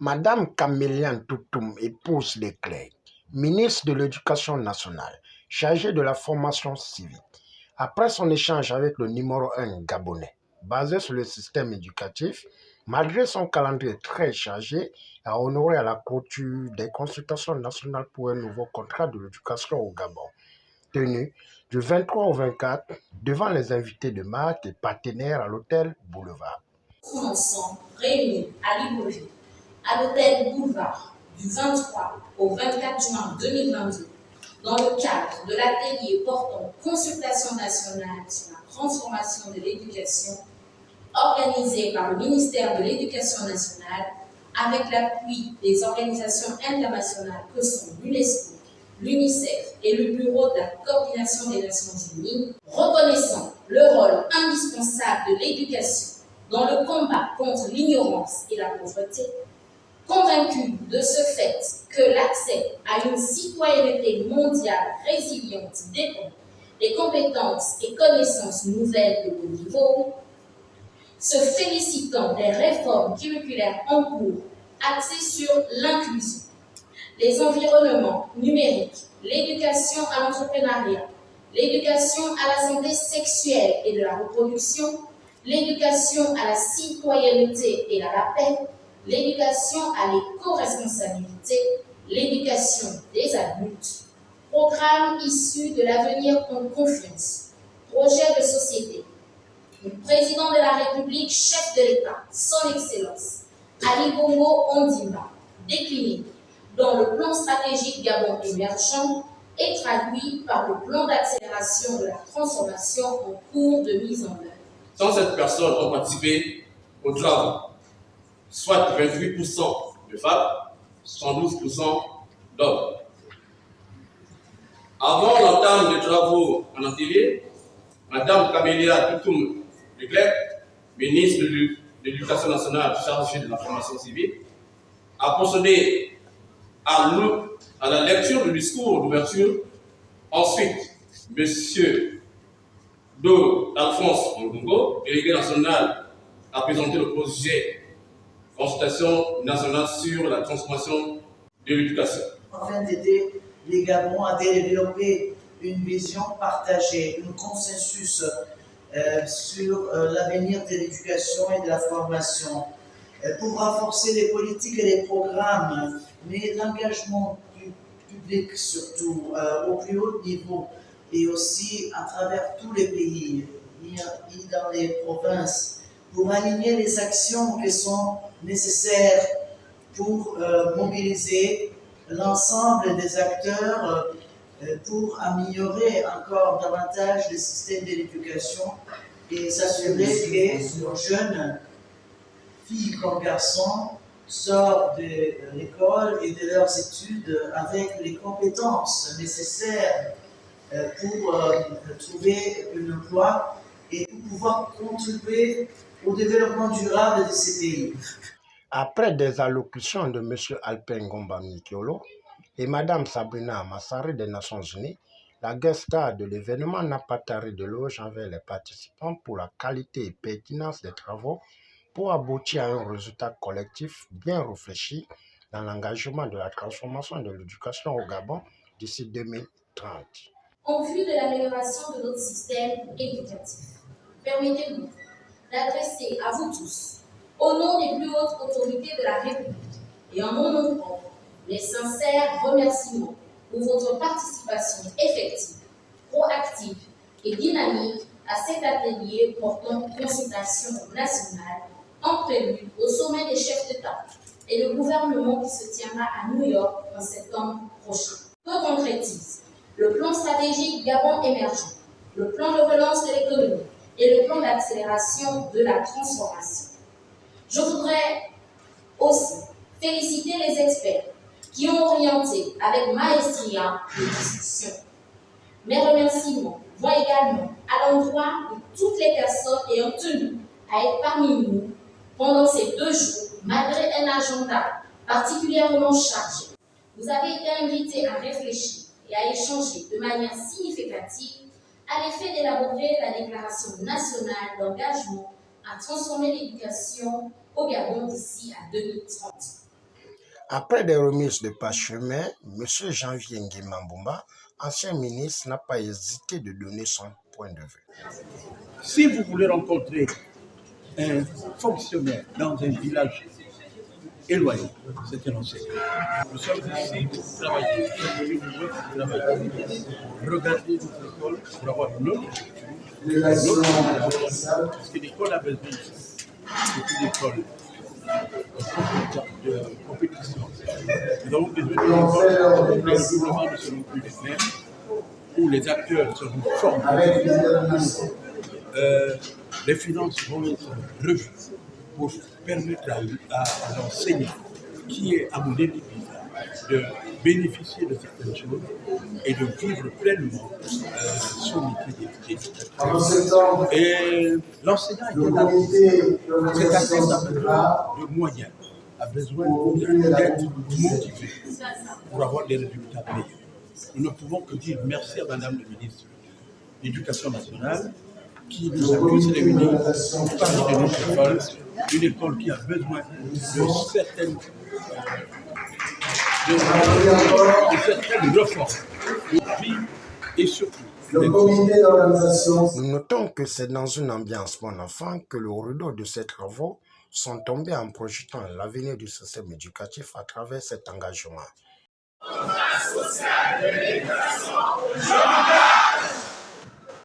Madame Caméliane Toutoum, épouse Leclerc, ministre de l'Éducation nationale, chargée de la formation civique, après son échange avec le numéro 1 gabonais, basé sur le système éducatif, malgré son calendrier très chargé, a honoré à la clôture des consultations nationales pour un nouveau contrat de l'éducation au Gabon, tenu du 23 au 24 devant les invités de marque et partenaires à l'hôtel Boulevard. Ensemble réunis à Libreville, à l'hôtel Boulevard, du 23 au 24 juin 2022, dans le cadre de l'atelier portant consultation nationale sur la transformation de l'éducation, organisé par le ministère de l'Éducation nationale, avec l'appui des organisations internationales que sont l'UNESCO, l'UNICEF et le Bureau de la coordination des Nations Unies, reconnaissant le rôle indispensable de l'éducation dans le combat contre l'ignorance et la pauvreté, convaincu de ce fait que l'accès à une citoyenneté mondiale résiliente dépend des compétences et connaissances nouvelles de haut niveau, se félicitant des réformes curriculaires en cours axées sur l'inclusion, les environnements numériques, l'éducation à l'entrepreneuriat, l'éducation à la santé sexuelle et de la reproduction, l'éducation à la citoyenneté et à la paix, l'éducation à l'éco-responsabilité, l'éducation des adultes, programme issu de l'avenir en confiance, projet de société. Le président de la République, chef de l'État, son Excellence, Ali Bongo Ondimba, décliné dans le plan stratégique Gabon émergent et traduit par le plan d'accélération de la transformation en cours de mise en œuvre. 107 personnes ont participé aux travaux, soit 28% de femmes, 112% d'hommes. Avant l'entame des travaux en atelier, Madame Caméliane Toutoum Leclerc, ministre de l'Éducation nationale chargée de la formation civile, a procédé à la lecture du discours d'ouverture. Ensuite, M. Do Alphonse Mbongo, délégué national, a présenté le projet de consultation nationale sur la transformation de l'éducation. Afin d'aider les Gabons à développer une vision partagée, un consensus sur l'avenir de l'éducation et de la formation, pour renforcer les politiques et les programmes, mais l'engagement du public surtout au plus haut niveau et aussi à travers tous les pays et dans les provinces, pour aligner les actions qui sont nécessaires pour mobiliser l'ensemble des acteurs pour améliorer encore davantage le système de l'éducation et s'assurer que nos jeunes filles comme garçons sortent de l'école et de leurs études avec les compétences nécessaires pour trouver un emploi et pour pouvoir contribuer au développement durable de ces pays. Après des allocutions de M. Alpin Ngomba Mikiolo et Mme Sabrina Amassari des Nations Unies, la guest star de l'événement n'a pas taré de l'éloge envers les participants pour la qualité et pertinence des travaux pour aboutir à un résultat collectif bien réfléchi dans l'engagement de la transformation de l'éducation au Gabon d'ici 2030. En vue de l'amélioration de notre système éducatif, permettez-nous d'adresser à vous tous, au nom des plus hautes autorités de la République et en mon nom propre, les sincères remerciements pour votre participation effective, proactive et dynamique à cet atelier portant consultation nationale en prélude au sommet des chefs d'État et de gouvernement qui se tiendra à New York en septembre prochain. Que concrétise le plan stratégique Gabon émergent, le plan de relance de l'économie et le plan d'accélération de la transformation. Je voudrais aussi féliciter les experts qui ont orienté avec maestria les discussions. Mes remerciements vont également à l'endroit de toutes les personnes ayant tenu à être parmi nous pendant ces 2 jours, malgré un agenda particulièrement chargé. Vous avez été invités à réfléchir et à échanger de manière significative à l'effet d'élaborer la déclaration nationale d'engagement à transformer l'éducation au Gabon d'ici à 2030. Après des remises de parchemin, M. Janvier Nguema, ancien ministre, n'a pas hésité de donner son point de vue. Si vous voulez rencontrer un fonctionnaire dans un village éloigné, c'est un enseignant. Nous sommes ici pour travailler, regarder notre école pour avoir notre culture, parce que l'école a besoin de ça. C'est une école de compétition. Nous avons besoin d'une école où les règlements ne seront plus les mêmes, où les acteurs seront formés, les finances vont être revues pour permettre à l'enseignant qui est à mon avis de bénéficier de certaines choses et de vivre pleinement son métier d'éducateur. Et l'enseignant cet artiste a besoin de moyens, a besoin d'être motivé pour avoir des résultats meilleurs. Nous ne pouvons que dire merci à Madame le ministre de l'Éducation nationale qui nous a tous réunis pour parler de notre école, une école qui a besoin de certaines réformes, de vie et surtout. Nous notons que c'est dans une ambiance bon enfant que le rideau de ces travaux sont tombés en projetant l'avenir du système éducatif à travers cet engagement.